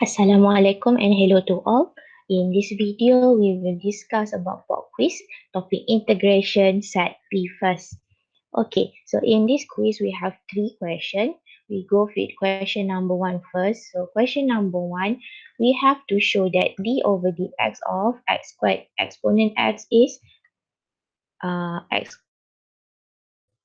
Assalamualaikum and hello to all. In this video, we will discuss about pop quiz, topic integration, set P first. Okay, so in this quiz, we have three questions. We go with question number one first. So question number one, we have to show that d over dx of x squared exponent x is x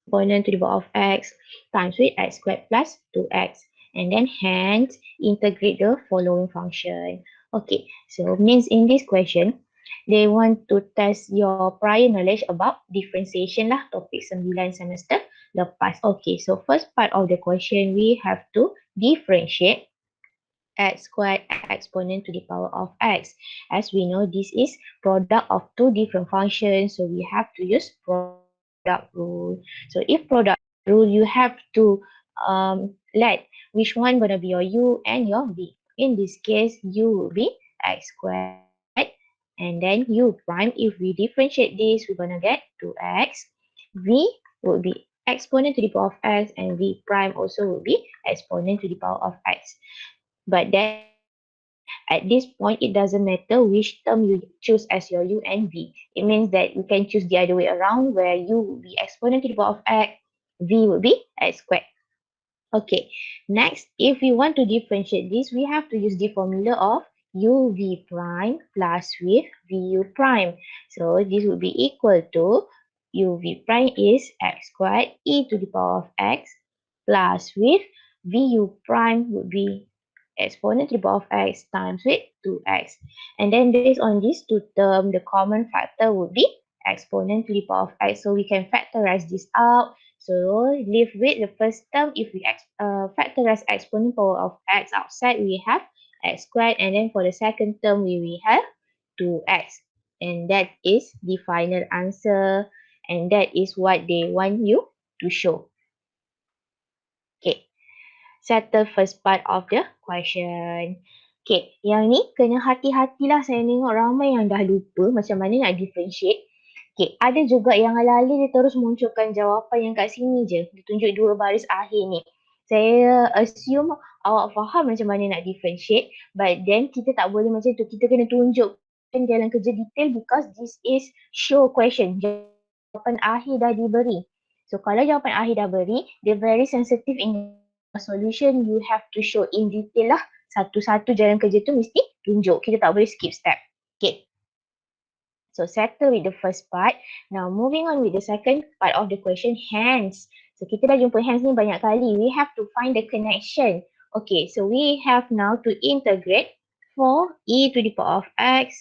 exponent to the power of x times with x squared plus 2x. And then hence integrate the following function. Okay, so means in this question, they want to test your prior knowledge about differentiation lah, topik 9 semester lepas. Okay, so first part of the question, we have to differentiate x squared exponent to the power of x. As we know, this is product of two different functions, so we have to use product rule. So if product rule, you have to let which one gonna be your u and your v. In this case, u will be x squared, and then u prime. If we differentiate this, we're gonna get 2x. V would be exponent to the power of x, and v prime also will be exponent to the power of x. But then at this point, it doesn't matter which term you choose as your u and v. It means that you can choose the other way around, where u will be exponent to the power of x, v will be x squared. Okay, next, if we want to differentiate this, we have to use the formula of uv prime plus with vu prime. So this would be equal to uv prime is x squared e to the power of x plus with vu prime would be exponent to the power of x times with 2x. And then based on these two terms, the common factor would be exponent to the power of x. So we can factorize this out. So leave with the first term. If we factorize exponent power of x outside, we have x squared. And then for the second term, we will have 2x. And that is the final answer. And that is what they want you to show. Okay. Settle first part of the question. Okay, yang ni kena hati-hatilah. Saya tengok ramai yang dah lupa macam mana nak differentiate. Okay, ada juga yang ala-ala dia terus munculkan jawapan yang kat sini je. Dia tunjuk dua baris akhir ni. Saya assume awak faham macam mana nak differentiate. But then kita tak boleh macam tu. Kita kena tunjukkan dalam kerja detail because this is show question. Jawapan akhir dah diberi. So kalau jawapan akhir dah beri, dia very sensitive in solution. You have to show in detail lah. Satu-satu jalan kerja tu mesti tunjuk. Kita tak boleh skip step. Okay. So settle with the first part. Now moving on with the second part of the question, hence. So kita dah jumpa hence ni banyak kali. We have to find the connection. Okay, so we have now to integrate for e to the power of x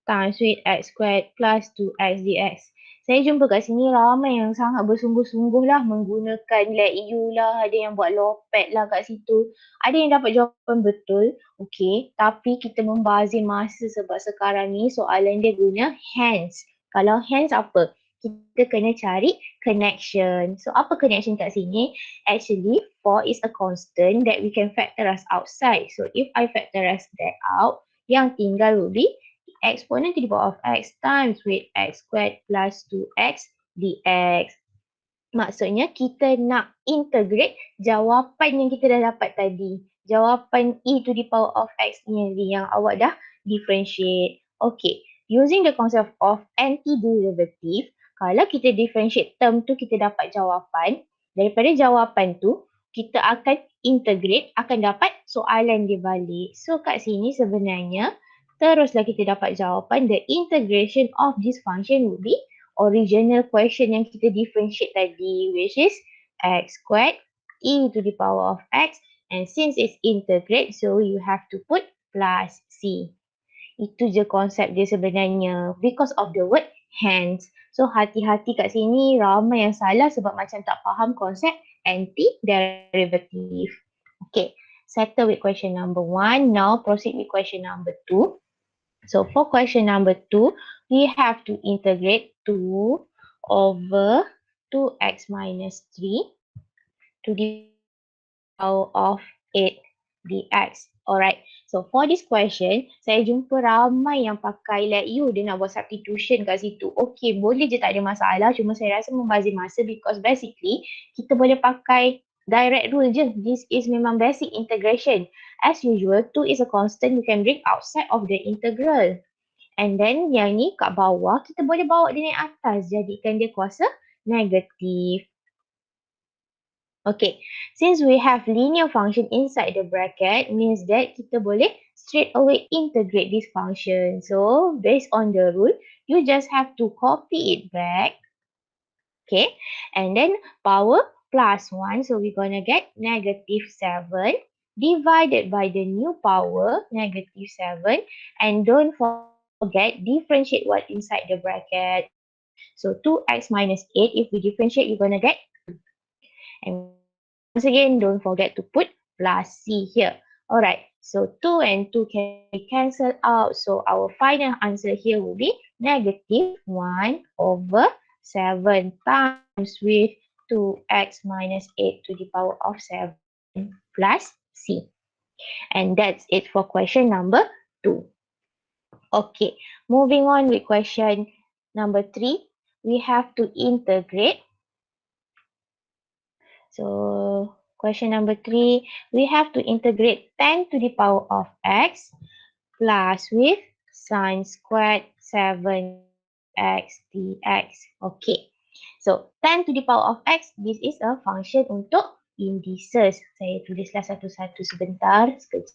times with x squared plus 2x dx. Saya jumpa kat sini ramai yang sangat bersungguh-sungguh lah menggunakan let u lah, ada yang buat lopet lah kat situ. Ada yang dapat jawapan betul, okay. Tapi kita membazir masa sebab sekarang ni soalan dia guna hence. Kalau hence apa? Kita kena cari connection. So apa connection kat sini? Actually 4 is a constant that we can factorize outside. So if I factorize that out, yang tinggal will be exponent to the power of x times with x squared plus 2x dx. Maksudnya kita nak integrate jawapan yang kita dah dapat tadi. Jawapan e to the power of x ni yang awak dah differentiate. Okay, using the concept of antiderivative, kalau kita differentiate term tu kita dapat jawapan. Daripada jawapan tu, kita akan integrate, akan dapat soalan dia balik. So kat sini sebenarnya, teruslah kita dapat jawapan. The integration of this function would be original question yang kita differentiate tadi, which is x squared e to the power of x, and since it's integrate, so you have to put plus c. Itu je konsep dia sebenarnya because of the word hence. So hati-hati kat sini, ramai yang salah sebab macam tak faham konsep anti-derivative. Okay, settle with question number 1. Now proceed with question number 2. So for question number 2, we have to integrate 2 over 2x minus 3 to the power of 8 dx. Alright, so for this question, saya jumpa ramai yang pakai let u, dia nak buat substitution kat situ. Okay, boleh je, tak ada masalah. Cuma saya rasa membazir masa because basically kita boleh pakai direct rule je. This is memang basic integration. As usual, 2 is a constant you can bring outside of the integral. And then yang ni kat bawah, kita boleh bawa dia naik atas. Jadikan dia kuasa negatif. Okay, since we have linear function inside the bracket, means that kita boleh straight away integrate this function. So, based on the rule, you just have to copy it back. Okay, and then power plus 1. So, we're going to get negative 7 divided by the new power, negative 7. And don't forget, differentiate what inside the bracket. So, 2x minus 8, if we differentiate, you're going to get 2. And once again, don't forget to put plus C here. Alright, so 2 and 2 can be cancelled out. So our final answer here will be negative 1 over 7 times with 2x minus 8 to the power of 7 plus C. And that's it for question number 2. Okay, moving on with question number 3. We have to integrate. So, question number 3, we have to integrate 10 to the power of x plus with sine squared 7x dx. Okay. So, 10 to the power of x, this is a function untuk indices. Saya tulislah satu-satu sebentar. Sekejap.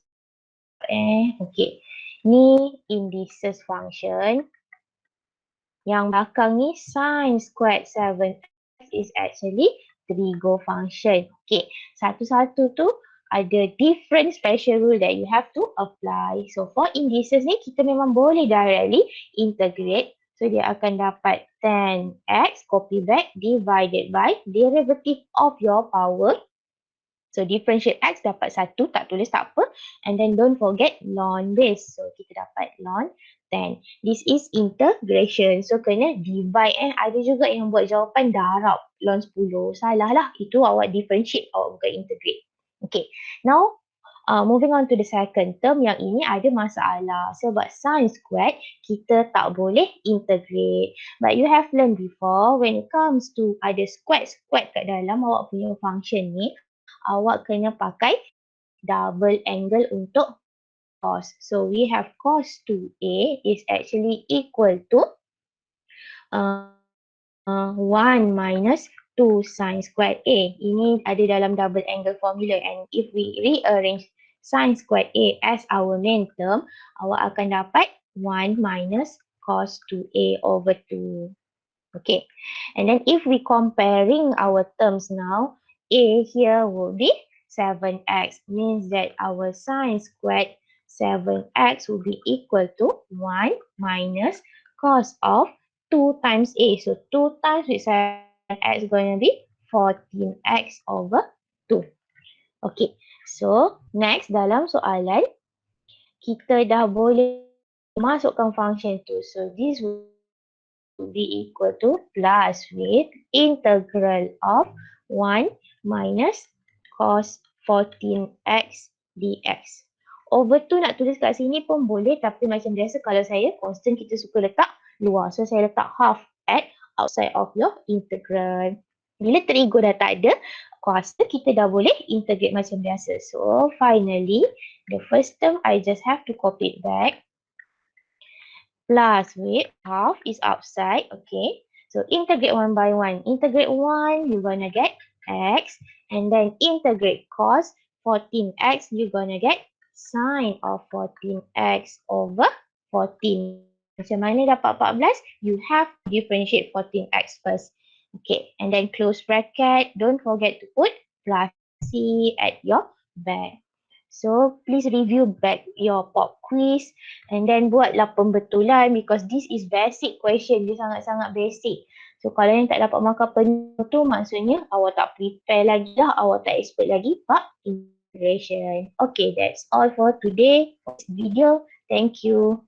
Okay. Ni indices function. Yang belakang ni sine squared 7x is actually trigo function. Okay, satu-satu tu ada different special rule that you have to apply. So for indices ni kita memang boleh directly integrate. So dia akan dapat 10x copy back divided by derivative of your power. So differentiate x dapat 1, tak tulis tak apa. And then don't forget ln base. So kita dapat ln 10. This is integration. So kena divide. Ada juga yang buat jawapan darab ln 10. Salah lah. Itu awak differentiate, awak bukan integrate. Okay. Now, moving on to the second term. Yang ini ada masalah. Sebab sine squared, kita tak boleh integrate. But you have learned before, when it comes to ada squared kat dalam awak punya function ni, awak kena pakai double angle untuk cos. So we have cos 2a is actually equal to 1 minus 2 sine squared a. Ini ada dalam double angle formula, and if we rearrange sine squared a as our main term, awak akan dapat 1 minus cos 2a over 2. Okay, and then if we comparing our terms now, a here will be 7x, means that our sine squared 7x will be equal to 1 minus cos of 2 times a. So 2 times with 7x is going to be 14x over 2. Okay, so next dalam soalan, kita dah boleh masukkan function tu. So this will be equal to plus with integral of 1 minus cos 14x dx. Over 2 nak tulis kat sini pun boleh, tapi macam biasa kalau saya constant kita suka letak luar. So saya letak half at outside of your integral. Bila trigo dah tak ada kuasa, kita dah boleh integrate macam biasa. So finally, the first term I just have to copy it back. Plus with half is outside, okay. So integrate 1 by 1. Integrate 1, you're gonna get x. And then integrate cos 14x, you're gonna get sine of 14x over 14. Macam mana dapat 14? You have to differentiate 14x first. Okay, and then close bracket. Don't forget to put plus c at your back. So please review back your pop quiz and then buatlah pembetulan because this is basic question. Dia sangat-sangat basic. So kalau yang tak dapat markah penuh tu maksudnya awak tak prepare lagi lah. Awak tak expert lagi bab integration. Okay, that's all for today. For this video. Thank you.